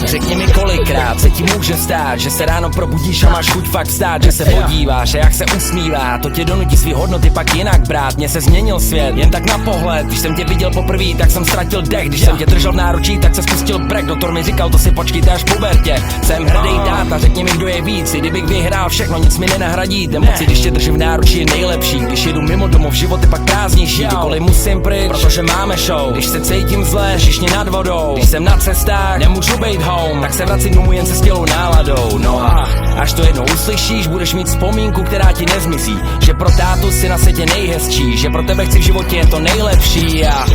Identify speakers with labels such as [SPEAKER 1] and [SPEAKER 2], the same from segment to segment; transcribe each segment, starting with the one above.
[SPEAKER 1] Řekni mi kolikrát se ti může stát, že se ráno probudíš a máš chuť fakt vstát, že se podíváš a jak se usmívá, to tě donutí svý hodnoty pak jinak brát. Mně se změnil svět, jen tak na pohled, když jsem tě viděl poprvé, tak jsem ztratil dech, když jsem tě držel v náručí, tak se spustil brek, doktor mi říkal, to si počkejte až pubertě. Jsem hrdý táta, řekni mi, kdo je víc, i kdybych vyhrál všechno, nic mi nenahradí, ten pocit, když tě držím v náručí, je nejlepší, když jedu mimo domov, život je pak prázdnější, kdykoliv musím pryč, protože máme show, když se cítím zle, všichni nad vodou, když jsem na cestách, nemůžu být home, tak se vracím domů jen se skvělou náladou. No a až to jednou uslyšíš, budeš mít vzpomínku, která ti nezmizí, že pro tátu si na světě nejhezčí, že pro tebe chci v životě je to nejlepší a
[SPEAKER 2] All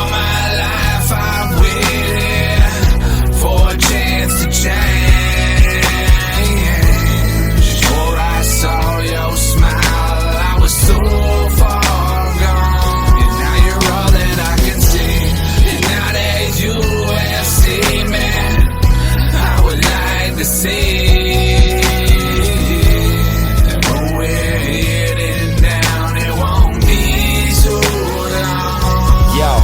[SPEAKER 2] my life I've waited for a chance to change. Before I saw your smile, I was so far gone. And now you're all that I can see. And now that you have seen me, I would like to see. But we're heading down, it won't be so long.
[SPEAKER 1] yo.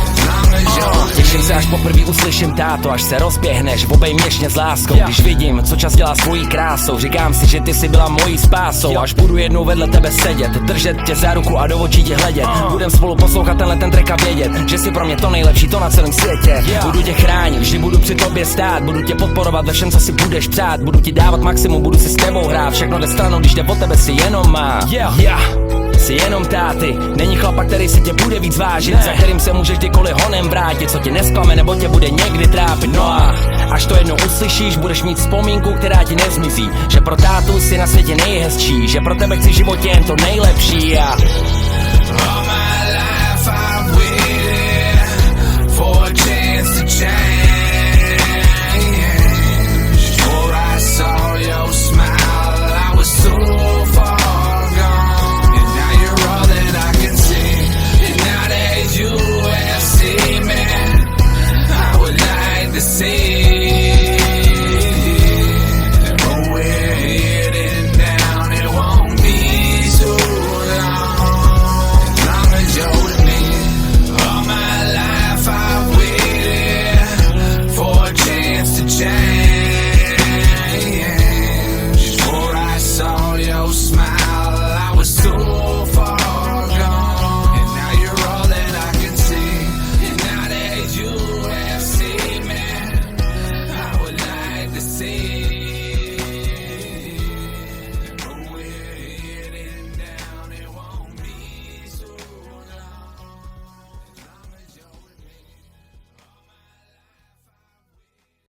[SPEAKER 1] Těším se, až poprvé uslyším táto, až se rozběhneš, obej měšně s láskou. Když vidím, co čas dělá svojí krásou, říkám si, že ty jsi byla mojí spásou. Až budu jednou vedle tebe sedět, držet tě za ruku a do očí tě hledět. Budem spolu poslouchat ten track a vědět, že jsi pro mě to nejlepší, to na celém světě. Budu tě chránit, vždy budu při tobě stát, budu tě podporovat ve všem, co si budeš přát. Budu ti dávat maximum, budu si s tebou hrát, všechno jde stranou, když jde o tebe si jenom má. Jsi jenom táty, není chlapa, který si tě bude víc vážit, za kterým se můžeš kdykoliv honem vrátit, co tě nesklame nebo tě bude někdy trápit. No a až to jednou uslyšíš, budeš mít vzpomínku, která ti nezmizí, že pro tátu jsi na světě nejhezčí, že pro tebe chci v životě jen to nejlepší a
[SPEAKER 2] All my life I've waited